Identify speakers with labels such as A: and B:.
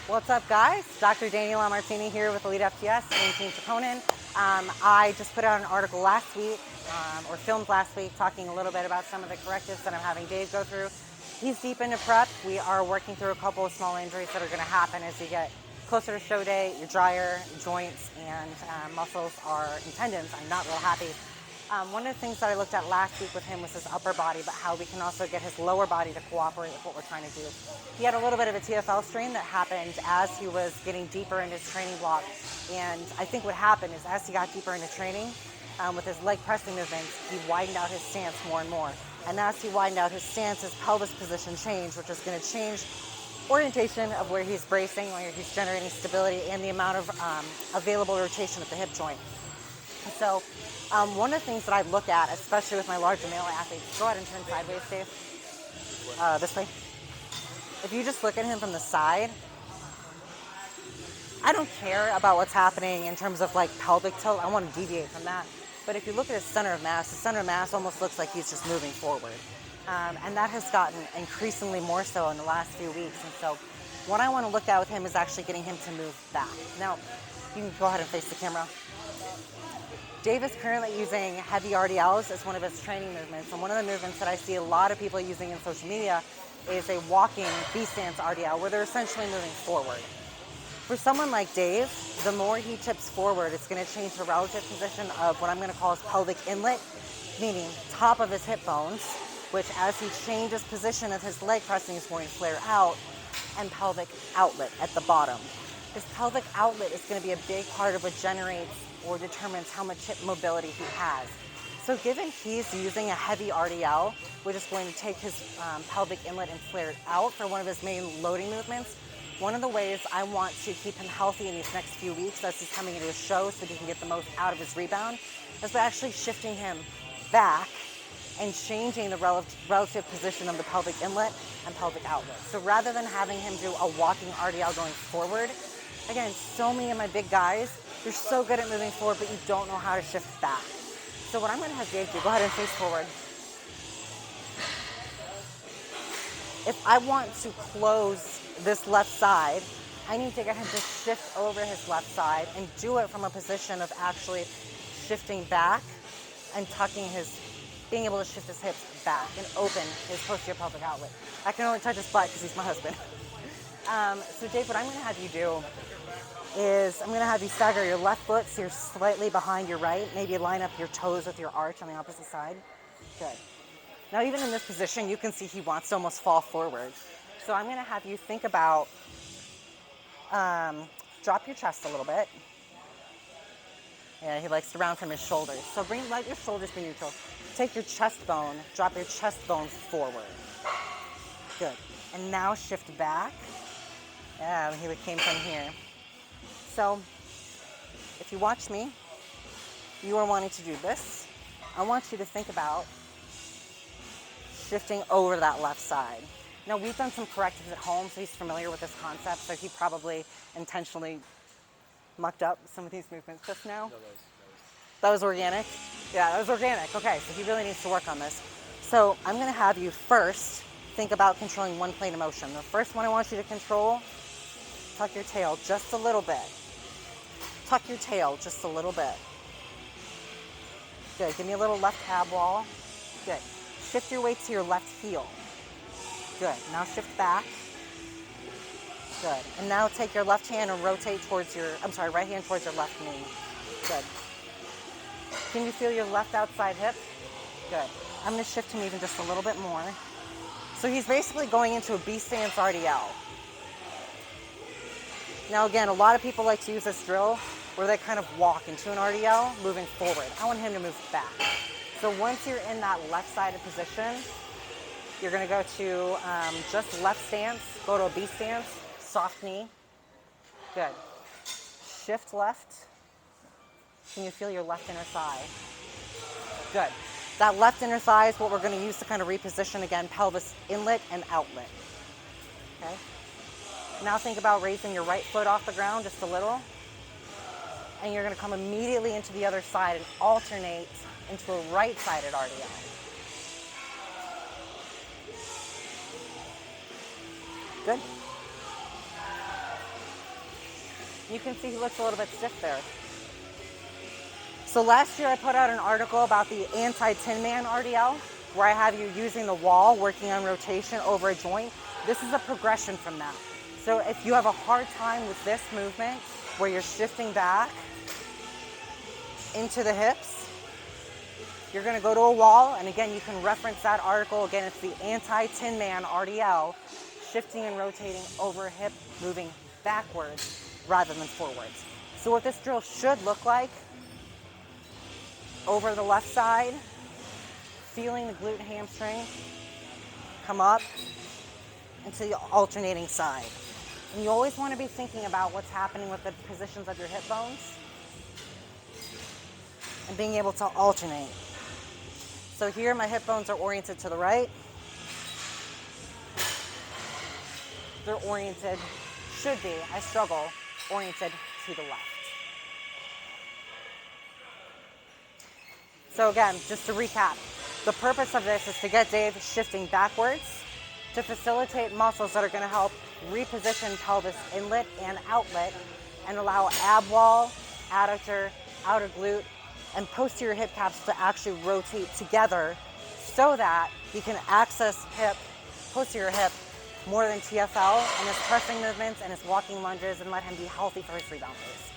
A: What's up, guys? Dr. Daniela Martini here with Elite FTS and Team Troponin. I just put out an article last week, or filmed last week, talking a little bit about some of the correctives that I'm having Dave go through. He's deep into prep. We are working through a couple of small injuries that are going to happen as you get closer to show day. Your dryer, joints, and muscles and tendons. I'm not real happy. One of the things that I looked at last week with him was his upper body, but how we can also get his lower body to cooperate with what we're trying to do. He had a little bit of a TFL strain that happened as he was getting deeper into his training block. And I think what happened is as he got deeper into training, with his leg pressing movements, he widened out his stance more and more. And as he widened out his stance, his pelvis position changed, which is going to change orientation of where he's bracing, where he's generating stability, and the amount of available rotation at the hip joint. So one of the things that I look at, especially with my larger male athletes, go ahead and turn sideways, Dave. This way. If you just look at him from the side, I don't care about what's happening in terms of like pelvic tilt. I want to deviate from that. But if you look at his center of mass, the center of mass almost looks like he's just moving forward. And that has gotten increasingly more so in the last few weeks. And so what I want to look at with him is actually getting him to move back. Now, you can go ahead and face the camera. Dave is currently using heavy RDLs as one of his training movements. And one of the movements that I see a lot of people using in social media is a walking B-stance RDL, where they're essentially moving forward. For someone like Dave, the more he tips forward, it's going to change the relative position of what I'm going to call his pelvic inlet, meaning top of his hip bones, which as he changes position of his leg pressing is going to flare out, and pelvic outlet at the bottom. This pelvic outlet is going to be a big part of what generates or determines how much hip mobility he has. So given he's using a heavy RDL, which is going to take his pelvic inlet and flare it out for one of his main loading movements, one of the ways I want to keep him healthy in these next few weeks as he's coming into his show so that he can get the most out of his rebound is by actually shifting him back and changing the relative position of the pelvic inlet and pelvic outlet. So rather than having him do a walking RDL going forward, again, so many of my big guys, you're so good at moving forward, but you don't know how to shift back. So what I'm going to have Dave do, go ahead and face forward. If I want to close this left side, I need to get him to shift over his left side and do it from a position of actually shifting back and being able to shift his hips back and open his posterior pelvic outlet. I can only touch his butt because he's my husband. So Dave, what I'm going to have you do is I'm going to have you stagger your left foot so you're slightly behind your right. Maybe line up your toes with your arch on the opposite side. Good. Now even in this position, you can see he wants to almost fall forward. So I'm going to have you think about, drop your chest a little bit. Yeah, he likes to round from his shoulders. So let your shoulders be neutral. Take your chest bone, drop your chest bone forward. Good. And now shift back. Yeah, he came from here. So if you watch me, you are wanting to do this. I want you to think about shifting over that left side. Now, we've done some correctives at home, so he's familiar with this concept, so he probably intentionally mucked up some of these movements just now.
B: No,
A: That was organic? Yeah, that was organic. Okay, so he really needs to work on this. So I'm going to have you first think about controlling one plane of motion. The first one I want you to control, tuck your tail just a little bit. Tuck your tail just a little bit. Good. Give me a little left ab wall. Good. Shift your weight to your left heel. Good. Now shift back. Good. And now take your left hand and rotate towards right hand towards your left knee. Good. Can you feel your left outside hip? Good. I'm going to shift him even just a little bit more. So he's basically going into a B-stance RDL. Now again, a lot of people like to use this drill where they kind of walk into an RDL moving forward. I want him to move back. So once you're in that left-sided position, you're going to go to just left stance, go to a B stance, soft knee. Good. Shift left. Can you feel your left inner thigh? Good. That left inner thigh is what we're going to use to kind of reposition again, pelvis inlet and outlet. Okay. Now think about raising your right foot off the ground just a little. And you're going to come immediately into the other side and alternate into a right-sided RDL. Good. You can see he looks a little bit stiff there. So last year I put out an article about the anti-Tin Man RDL, where I have you using the wall, working on rotation over a joint. This is a progression from that. So if you have a hard time with this movement, where you're shifting back into the hips, you're gonna go to a wall, and again, you can reference that article. Again, it's the anti-Tin Man RDL, shifting and rotating over a hip, moving backwards rather than forwards. So what this drill should look like, over the left side, feeling the glute and hamstring come up into the alternating side. And you always want to be thinking about what's happening with the positions of your hip bones and being able to alternate. So here my hip bones are oriented to the right. They're oriented, should be, I struggle, oriented to the left. So again, just to recap, the purpose of this is to get Dave shifting backwards to facilitate muscles that are going to help reposition pelvis inlet and outlet and allow ab wall, adductor, outer glute, and posterior hip caps to actually rotate together so that he can access hip, posterior hip, more than TFL in his pressing movements and his walking lunges, and let him be healthy for his rebound phase.